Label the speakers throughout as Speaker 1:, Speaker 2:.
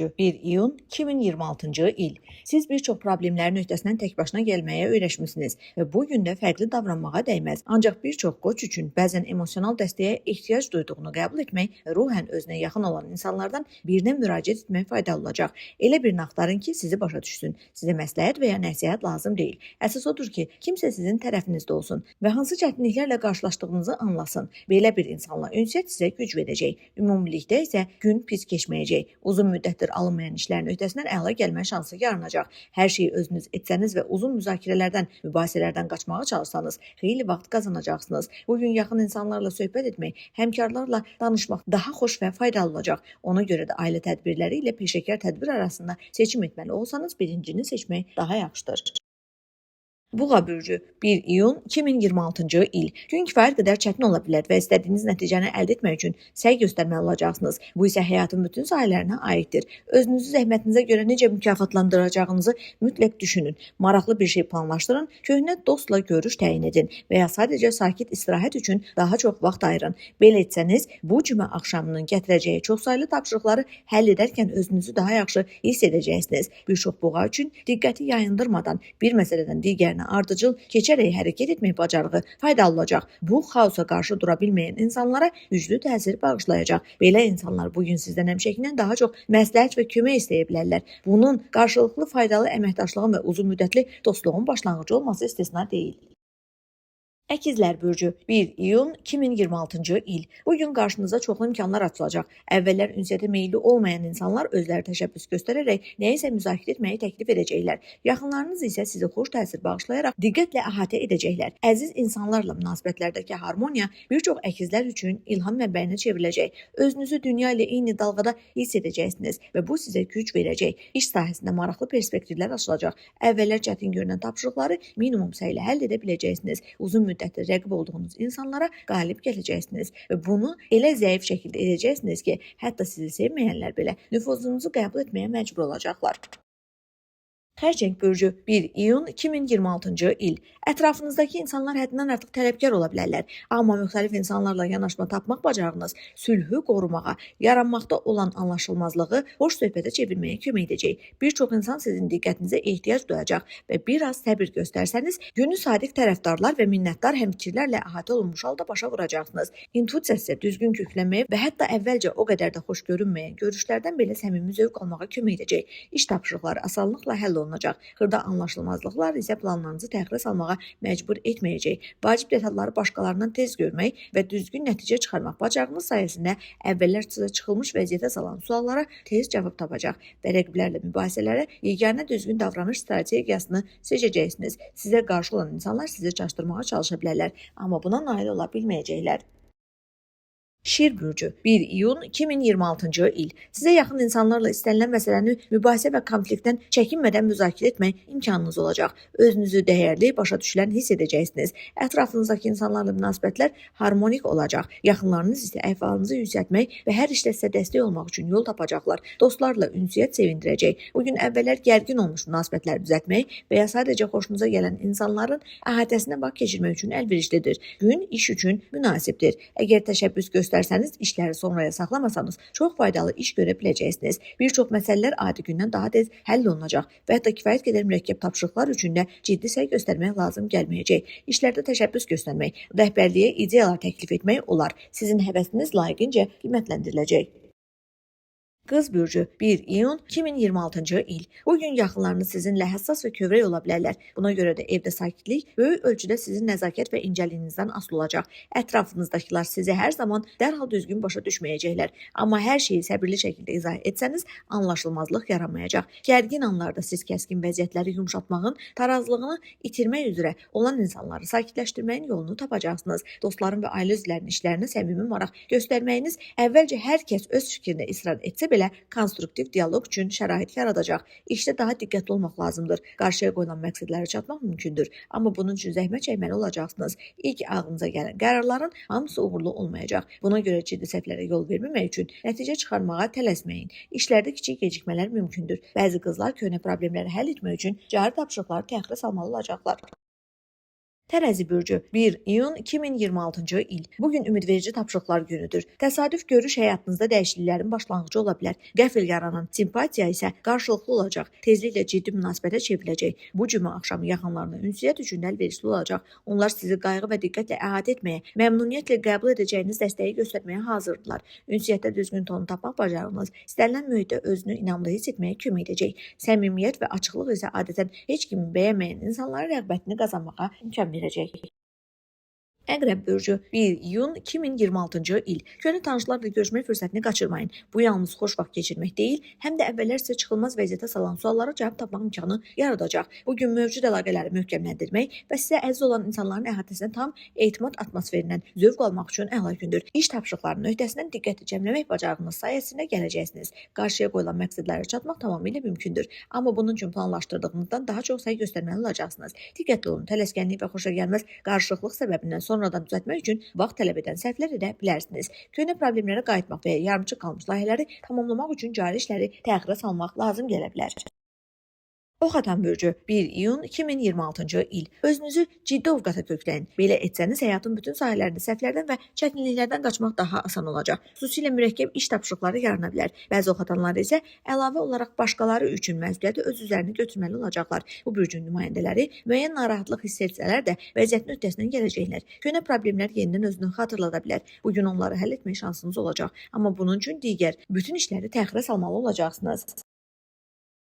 Speaker 1: bürcü 1 iyun 2026-cı il. Siz bir çox problemlərin öhdəsindən tək başına gəlməyə öyrəşmisiniz və bu gün də fərqli davranmağa dəyməz. Ancaq bir çox qoç üçün bəzən emosional dəstəyə ehtiyac duyduğunu qəbul etmək və ruhən özünə yaxın olan insanlardan birinə müraciət etmək faydalı olacaq. Elə birini axtarın ki, sizi başa düşsün. Sizə məsləhət və ya nəsihət lazım deyil. Əsas odur ki, kimsə sizin tərəfinizdə olsun və hansı çətinliklərlə qarşılaşdığınızı anlasın. Belə bir insanla ünsiyyət sizə güc verəcək. Ümumilikdə isə gün pis keçməyəcək. Uzun müddətdir alınmayan işlərin öhdəsindən əla gəlmə şansı yaranacaq. Hər şeyi özünüz etsəniz və uzun müzakirələrdən, mübahisələrdən qaçmağa çalışsanız, xeyli vaxt qazanacaqsınız. Bugün yaxın insanlarla söhbət etmək, həmkarlarla danışmaq daha xoş və faydalı olacaq. Ona görə də ailə tədbirləri ilə peşəkar tədbir arasında seçim etməli olsanız, birincini seçmək daha yaxşıdır. Buğa bürcü 1 iyun 2026-cı il. Gün kifayət qədər çətin ola bilər və istədiyiniz nəticəni əldə etmək üçün səy göstərməli olacaqsınız. Bu isə həyatın bütün sahələrinə aiddir. Özünüzü zəhmətinizə görə necə mükafatlandıracağınızı mütləq düşünün. Maraqlı bir şey planlaşdırın, köhnə dostla görüş təyin edin və ya sadəcə sakit istirahət üçün daha çox vaxt ayırın. Belə etsəniz, bu cümə axşamının gətirəcəyi çoxsaylı tapşırıqları həll edərkən özünüzü daha yaxşı hiss edəcəksiniz. Bir çox buğa üçün diqqəti yayındırmadan bir məsələdən digərinə ardıcıl keçərək hərəkət etmək bacarığı faydalı olacaq. Bu, xaosa qarşı dura bilməyən insanlara güclü təsir bağışlayacaq. Belə insanlar bugün sizdən həmişəkindən daha çox məsləhət və kömək istəyə bilərlər. Bunun qarşılıqlı faydalı əməkdaşlığın və uzun müddətli dostluğun başlanğıcı olması istisna deyil. Əkizlər bürcü 1 iyun 2026-cı il. Bugün qarşınıza çoxlu imkanlar açılacaq. Əvvəllər ünsiyyətə meyilli olmayan insanlar özləri təşəbbüs göstərərək nəyisə müzakirə etməyi təklif edəcəklər. Yaxınlarınız isə sizə xoş təsir bağışlayaraq diqqətlə əhatə edəcəklər. Əziz insanlarla münasibətlərdəki harmoniya bir çox əkizlər üçün ilham mənbəyinə çevriləcək. Özünüzü dünya ilə eyni dalğada hiss edəcəksiniz və bu sizə güc verəcək. İş sahəsində maraqlı perspektivlər açılacaq. Əvvəllər çətin görünən tapşırıqları minimum səylə həll edə biləcəksiniz. Uzun müddətli rəqib olduğunuz insanlara qalib gələcəksiniz və bunu elə zəif şəkildə edəcəksiniz ki, hətta sizi sevməyənlər belə nüfuzunuzu qəbul etməyə məcbur olacaqlar. Xərçəng bürcü 1 iyun 2026-cı il. Ətrafınızdakı insanlar həddindən artıq tələbkar ola bilərlər. Amma müxtəlif insanlarla yanaşma tapmaq bacarığınız sülhü qorumağa, yaranmaqda olan anlaşılmazlığı xoş söhbətə çevirməyə kömək edəcək. Bir çox insan sizin diqqətinizə ehtiyac duyacaq və biraz səbir göstərsəniz, günü sadiq tərəfdarlar və minnətdar həmfikirlərlə əhatə olunmuş halda başa vuracaqsınız. İntuisiya sizə düzgün köklənməyə və hətta əvvəlcə o qədər də xoş görünməyən görüşlərdən belə səmimi zövq almağa kömək edəcək. İş tapşırıqları asanlıqla həll olunacaq. Xırda anlaşılmazlıqlar isə planlarınızı təxirə salmağa məcbur etməyəcək. Vacib detalları başqalarından tez görmək və düzgün nəticə çıxarmaq bacarığınız sayəsində əvvəllər sizə çıxılmış vəziyyətə salan suallara tez cavab tapacaq və rəqiblərlə mübahisələrə yeganə düzgün davranış strategiyasını seçəcəksiniz. Sizə qarşı olan insanlar sizi çaşdırmağa çalışa bilərlər, amma buna nail ola bilməyəcəklər. Şir bürcü 1 iyun 2026-cı il. Sizə yaxın insanlarla istənilən məsələni mübahisə və konfliktdən çəkinmədən müzakirə etmək imkanınız olacaq. Özünüzü dəyərli, başa düşülən hiss edəcəksiniz. Ətrafınızdakı insanlarla münasibətlər harmonik olacaq. Yaxınlarınız isə əhvalınızı yüksəltmək və hər işdə sizə dəstək olmaq üçün yol tapacaqlar. Dostlarla ünsiyyət sevindirəcək. Bugün əvvəllər gərgin olmuş münasibətləri düzəltmək və ya sadəcə xoşunuza gələn insanların əhatəsinə vaxt keçirmək üçün əlverişlidir. Gün iş üçün münasibdir. Əgər təşəbbüs göstərsəniz, işləri sonraya saxlamasanız, çox faydalı iş görə biləcəksiniz. Bir çox məsələlər adi gündən daha tez həll olunacaq və hətta kifayət qədər mürəkkəb tapşırıqlar üçün də ciddi səy göstərmək lazım gəlməyəcək. İşlərdə təşəbbüs göstərmək, rəhbərliyə ideyalar təklif etmək olar. Sizin həvəsiniz layiqincə qiymətləndiriləcək. Qız bürcü 1 iyun 2026-cı il. Bugün yaxınlarınız sizinlə həssas və kövrək ola bilərlər. Buna görə də evdə sakitlik böyük ölçüdə sizin nəzakət və incəliyinizdən asılı olacaq. Ətrafınızdakılar sizi hər zaman dərhal düzgün başa düşməyəcəklər. Amma hər şeyi səbirli şəkildə izah etsəniz, anlaşılmazlıq yaranmayacaq. Gərgin anlarda siz kəskin vəziyyətləri yumşaltmağın tarazlığını itirmək üzrə olan insanları sakitləşdirməyin yolunu tapacaqsınız. Dostların və ailə üzvlərinin işlərinə səmimi maraq göstərməyiniz əvvəlcə hər kəs öz fikrində israr etsə belə konstruktiv dialoq üçün şərait yaradacaq. İşdə daha diqqətli olmaq lazımdır. Qarşıya qoyulan məqsədlərə çatmaq mümkündür, amma bunun üçün zəhmət çəkməli olacaqsınız. İlk ağlınıza gələn qərarların hamısı uğurlu olmayacaq. Buna görə ciddi səhvlərə yol verməmək üçün nəticə çıxarmağa tələsməyin. İşlərdə kiçik gecikmələr mümkündür. Bəzi qızlar köhnə problemləri həll etmək üçün cari tapşırıqları təxirə salmalı olacaqlar. Tərəzi bürcü 1 iyun 2026-cı il. Bugün ümidverici tapşırıqlar günüdür. Təsadüf görüş həyatınızda dəyişikliklərin başlanğıcı ola bilər. Qəfil yaranan simpatiya isə qarşılıqlı olacaq. Tezliklə ciddi münasibətə çevriləcək. Bu cümə axşamı yaxınlarına ünsiyyət üçün əlverişli olacaq. Onlar sizi qayğı və diqqətlə əhatə etməyə, məmnuniyyətlə qəbul edəcəyiniz dəstəyi göstərməyə hazırdırlar. Ünsiyyətdə düzgün tonu tapmaq bacarığınız istənilən mühitdə özünü inamlı hiss etməyə kömək edəcək. Səmimiyyət və açıqlıq isə adətən heç kimin bəyənməyən insanların rəğbətini qazanmağa imkan verəcək. Əqrəb bürcü 1 iyun 2026-cı il. Köhnə tanışlarla görüşmək fürsətini qaçırmayın. Bu yalnız xoş vaxt keçirmək deyil, həm də əvvəllər sizə çıxılmaz vəziyyətə salan suallara cavab tapmaq imkanı yaradacaq. Bu gün mövcud əlaqələri möhkəmləndirmək və sizə əziz olan insanların əhatəsinə tam etimad atmosferindən zövq almaq üçün əla gündür. İş tapşırıqlarının öhdəsindən diqqəti cəmləmək bacarığınız sayəsində gələcəksiniz. Qarşıya qoyulan məqsədlərə çatmaq tamamilə mümkündür. Amma bunun üçün planlaşdırdığınızdan daha çox səy göstərməli olacaqsınız. Diqqətli olun, tələskənlik və xoşagəlməz qarşılıqlıq səbəbindən sonradan düzəltmək üçün vaxt tələb edən səhvlər edə bilərsiniz. Köhnə problemlərə qayıtmaq və ya yarımçıq qalmış layihələri tamamlamaq üçün cari işləri təxirə salmaq lazım gələ bilər. Ox atan bürcü 1 iyun 2026-cı il. Özünüzü ciddi ovqata kökləyin. Belə etsəniz həyatın bütün sahələrində səhvlərdən və çətinliklərdən qaçmaq daha asan olacaq. Xüsusilə mürəkkəb iş tapşırıqları yarana bilər. Bəzi ox atanlar isə əlavə olaraq başqaları üçün məsuliyyəti öz üzərinə götürməli olacaqlar. Bu bürcün nümayəndələri müəyyən narahatlıq hiss etsələr də vəziyyətin öhdəsindən gələcəklər. Köhnə problemlər yenidən özünü xatırlada bilər. Bu gün onları həll etmək şansınız olacaq. Amma bunun üçün digər bütün işləri təxirə salmalı olacaqsınız.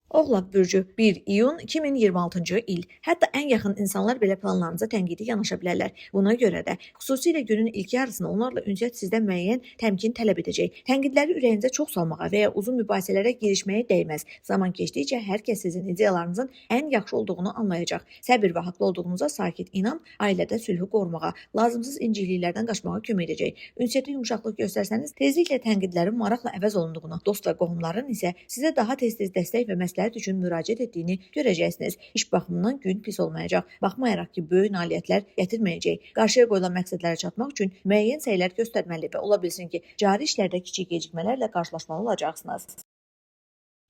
Speaker 1: Oğlaq bürcü 1 iyun 2026-cı il. Hətta ən yaxın insanlar belə planlarınıza tənqidi yanaşa bilərlər. Buna görə də xüsusilə günün ilk yarısında onlarla ünsiyyət sizdən müəyyən təmkin tələb edəcək. Tənqidləri ürəyinizə çox salmağa və ya uzun mübahisələrə girişməyə dəyməz. Zaman keçdikcə hər kəs sizin ideyalarınızın ən yaxşı olduğunu anlayacaq. Səbir və haqlı olduğunuza sakit inam ailədə sülhü qorumağa, lazımsız incikliklərdən qaçmağa kömək edəcək. Ünsiyyətə yumşaqlıq göstərsəniz, tezliklə tənqidlərin maraqla əvəz olunduğunu, dost və qohumların isə sizə daha tez-tez dəstək və məsləhət üçün müraciət etdiyini görəcəksiniz. İş baxımından gün pis olmayacaq. Baxmayaraq ki, böyük nailiyyətlər gətirməyəcək. Qarşıya qoyulan məqsədlərə çatmaq üçün müəyyən səylər göstərməli və ola bilsin ki, cari işlərdə kiçik gecikmələrlə qarşılaşmalı olacaqsınız.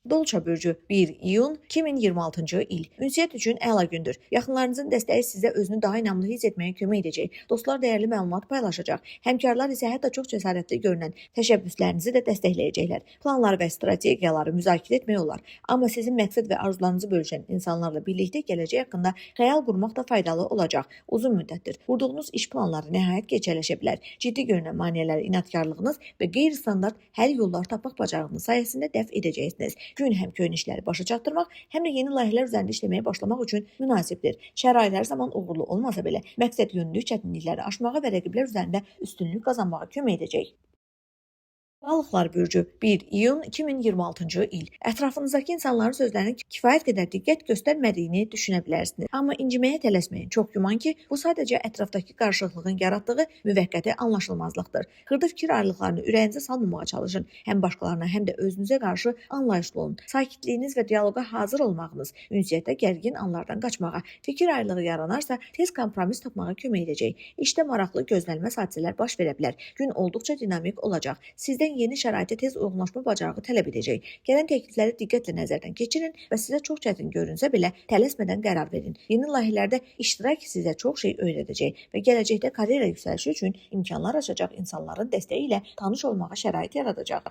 Speaker 1: Dolça bürcü 1 iyun 2026-cı il. Ünsiyyət üçün əla gündür. Yaxınlarınızın dəstəyi sizə özünü daha inamlı hiss etməyə kömək edəcək. Dostlar dəyərli məlumat paylaşacaq. Həmkarlar isə hətta çox cəsarətli görünən təşəbbüslərinizi də dəstəkləyəcəklər. Planlar və strategiyaları müzakirə etmək olar. Amma sizin məqsəd və arzularınızı bölüşən insanlarla birlikdə gələcək haqqında xəyal qurmaq da faydalı olacaq. Uzun müddətdir qurduğunuz iş planları nəhayət keçələşə bilər. Ciddi görünən maneələri inadkarlığınız və qeyri-standart həll yolları tapmaq bacarığınız sayəsində dəf edəcəksiniz. Gün həm köhnə işləri başa çatdırmaq, həm də yeni layihələr üzərində işləməyə başlamaq üçün münasibdir. Şərait hər zaman uğurlu olmasa belə, məqsəd yönlü çətinlikləri aşmağa və rəqiblər üzərində üstünlük qazanmağa kömək edəcək. Balıqlar bürcü 1 iyun 2026-cı il. Ətrafınızdakı insanların sözlərinə kifayət qədər diqqət göstərmədiyini düşünə bilərsiniz. Amma inciməyə tələsməyin. Çox güman ki, bu sadəcə ətrafdakı qarışıqlığın yaratdığı müvəqqəti anlaşılmazlıqdır. Xırda fikir ayrılıqlarını ürəyinizə salmamağa çalışın. Həm başqalarına, həm də özünüzə qarşı anlayışlı olun. Sakitliyiniz və dialoqa hazır olmağınız ünsiyyətdə gərgin anlardan qaçmağa, fikir ayrılığı yaranarsa tez kompromis tapmağa kömək edəcək. İşdə maraqlı gözlənilməz hadisələr baş verə bilər. Gün olduqca dinamik olacaq. Sizdən yeni şəraitə tez uyğunlaşma bacarığı tələb edəcək. Gələn təklifləri diqqətlə nəzərdən keçirin və sizə çox çətin görünsə belə tələsmədən qərar verin. Yeni layihələrdə iştirak sizə çox şey öyrədəcək və gələcəkdə karyera yüksəlişi üçün imkanlar açacaq insanların dəstəyi ilə tanış olmağa şərait yaradacaq.